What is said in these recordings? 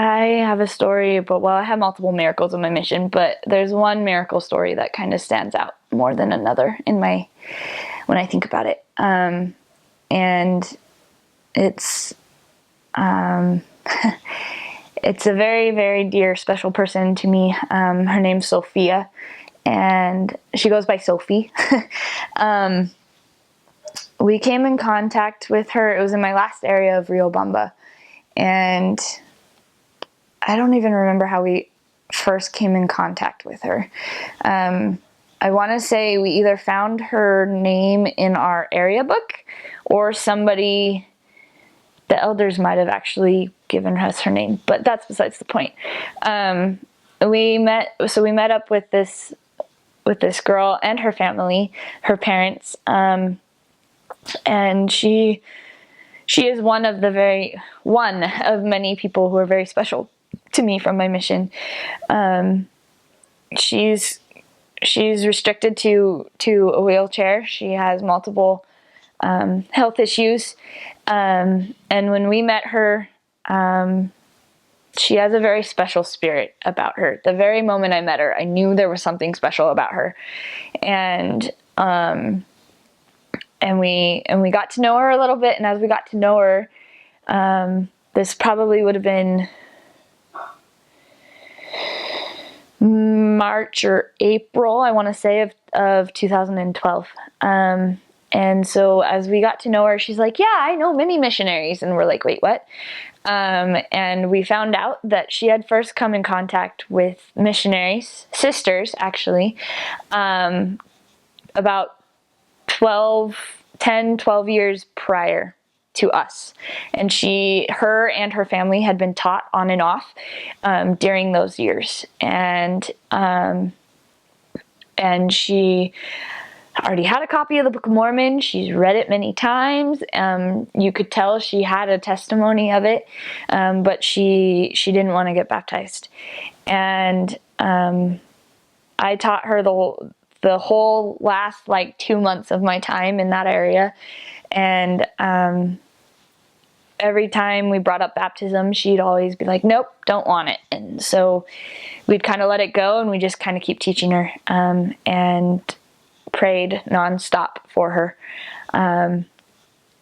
I have a story, but I have multiple miracles in my mission, but there's one miracle story that kind of stands out more than another when I think about it. And it's, it's a very, very dear, special person to me. Her name's Sophia, and she goes by Sophie. We came in contact with her. It was in my last area of Riobamba, and I don't even remember how we first came in contact with her. I want to say we either found her name in our area book, or the elders might have actually given us her name, but that's besides the point. We met up with this girl and her family, her parents, and she is one of many people who are very special to me from my mission. She's restricted to a wheelchair. She has multiple health issues, and when we met her, she has a very special spirit about her. The very moment I met her, I knew there was something special about her, and we got to know her a little bit. And as we got to know her, this probably would have been March or April, I want to say, of 2012. And so as we got to know her, she's like, yeah, I know many missionaries. And we're like, wait, what? And we found out that she had first come in contact with missionaries, sisters actually, about 10, 12 years prior to us. And her and her family had been taught on and off during those years. And she already had a copy of the Book of Mormon. She's read it many times. You could tell she had a testimony of it, but she didn't want to get baptized. And I taught her the whole last 2 months of my time in that area. And every time we brought up baptism, she'd always be like, nope, don't want it. And so we'd kind of let it go, and we just kind of keep teaching her, and prayed nonstop for her. And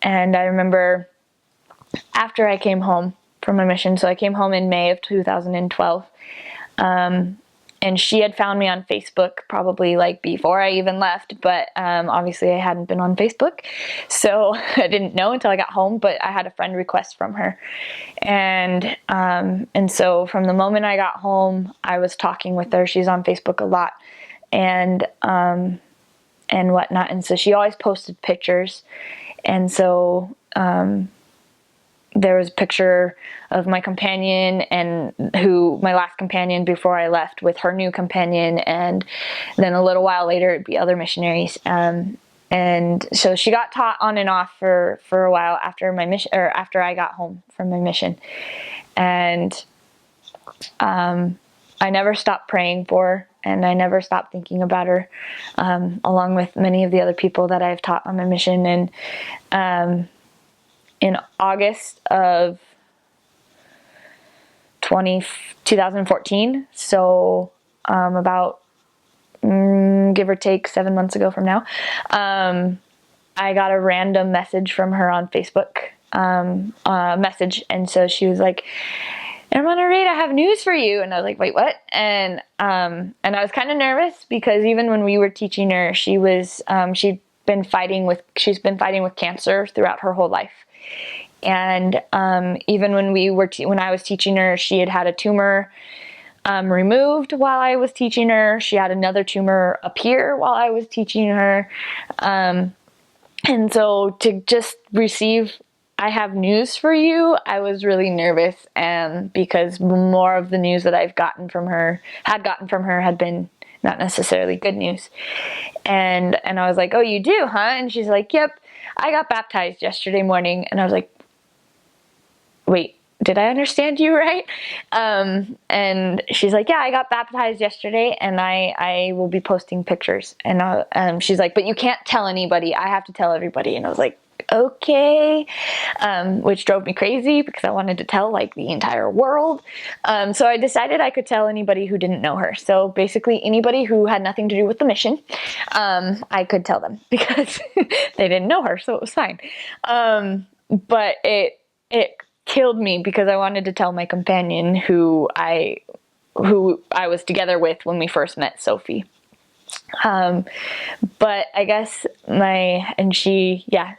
I remember after I came home from my mission, so I came home in May of 2012, and she had found me on Facebook probably before I even left, but obviously I hadn't been on Facebook, so I didn't know until I got home, but I had a friend request from her. And so from the moment I got home, I was talking with her. She's on Facebook a lot, and whatnot. And so she always posted pictures. And so there was a picture of my companion, and my last companion before I left, with her new companion. And then a little while later, it'd be other missionaries. And so she got taught on and off for a while after my mission, or after I got home from my mission. And I never stopped praying for her, and I never stopped thinking about her, along with many of the other people that I've taught on my mission. And in August of 2014, so about give or take 7 months ago from now, I got a random message from her on Facebook, message. And so she was like, Hermana Reed, I have news for you. And I was like, wait, what? And I was kind of nervous, because even when we were teaching her, she's been fighting with cancer throughout her whole life. And even when I was teaching her, she had a tumor removed while I was teaching her. She had another tumor appear while I was teaching her. And so to just receive, I have news for you, I was really nervous, because more of the news that had gotten from her had been not necessarily good news. And I was like, oh, you do, huh? And she's like, yep, I got baptized yesterday morning. And I was like, wait, did I understand you right? And she's like, yeah, I got baptized yesterday, and I will be posting pictures. And she's like, but you can't tell anybody. I have to tell everybody. And I was like, okay, which drove me crazy because I wanted to tell like the entire world. So I decided I could tell anybody who didn't know her. So basically anybody who had nothing to do with the mission, I could tell them because they didn't know her, so it was fine. But it killed me because I wanted to tell my companion who I was together with when we first met, Sophie. But I guess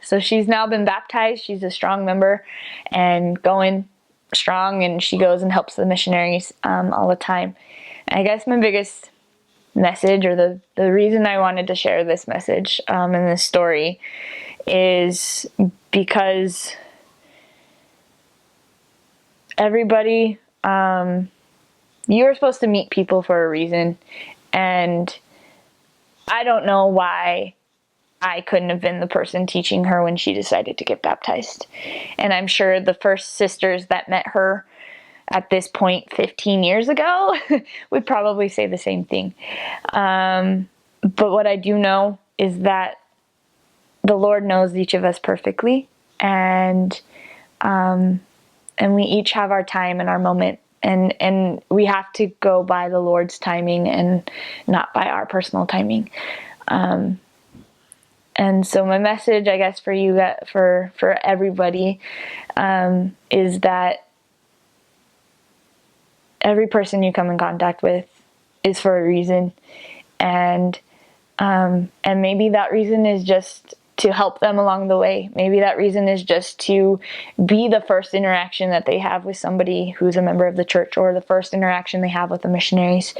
so she's now been baptized. She's a strong member and going strong, and she goes and helps the missionaries all the time. I guess my biggest message, or the reason I wanted to share this message in this story, is because everybody, you're supposed to meet people for a reason, and I don't know why I couldn't have been the person teaching her when she decided to get baptized. And I'm sure the first sisters that met her at this point 15 years ago would probably say the same thing. But what I do know is that the Lord knows each of us perfectly, and we each have our time and our moment, and we have to go by the Lord's timing and not by our personal timing. And so my message, I guess, for you, for everybody, is that every person you come in contact with is for a reason, and maybe that reason is just to help them along the way. Maybe that reason is just to be the first interaction that they have with somebody who's a member of the church, or the first interaction they have with the missionaries.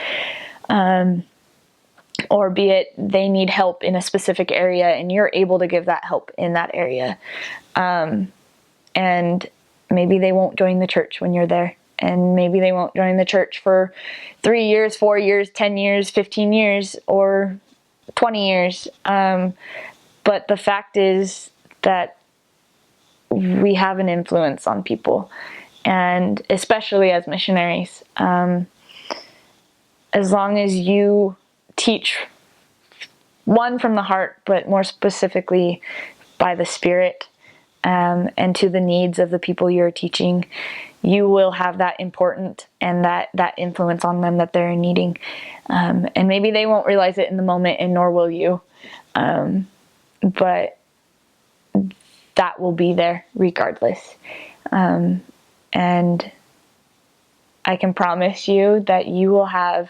Or be it they need help in a specific area and you're able to give that help in that area. And maybe they won't join the church when you're there. And maybe they won't join the church for 3 years, 4 years, 10 years, 15 years, or 20 years. But the fact is that we have an influence on people, and especially as missionaries. As long as you teach one from the heart, but more specifically by the Spirit, and to the needs of the people you're teaching, you will have that important and that influence on them that they're needing. And maybe they won't realize it in the moment, and nor will you. But that will be there regardless. And I can promise you that you will have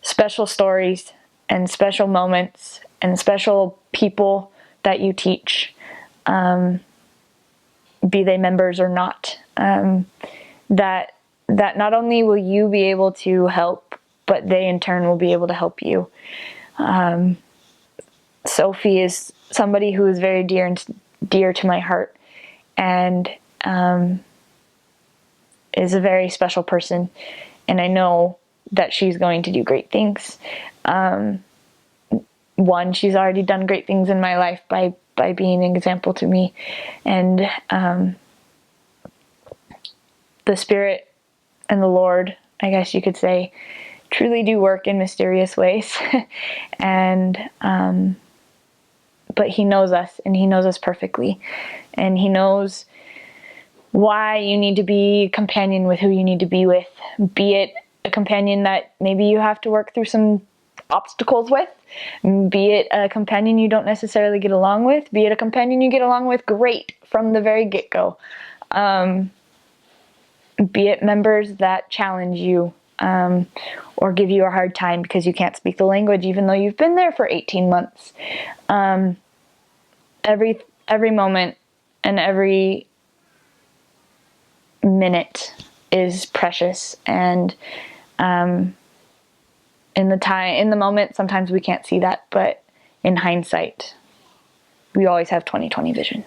special stories and special moments and special people that you teach, be they members or not, that not only will you be able to help, but they in turn will be able to help you. Sophie is somebody who is very dear to my heart, and is a very special person, and I know that she's going to do great things. One, she's already done great things in my life by being an example to me, and the Spirit and the Lord, I guess you could say, truly do work in mysterious ways. And but He knows us, and He knows us perfectly, and He knows why you need to be a companion with who you need to be with, be it a companion that maybe you have to work through some obstacles with, be it a companion you don't necessarily get along with, be it a companion you get along with great from the very get-go, be it members that challenge you, or give you a hard time because you can't speak the language even though you've been there for 18 months. Every moment and every minute is precious, and in the moment sometimes we can't see that, but in hindsight we always have 20/20 vision.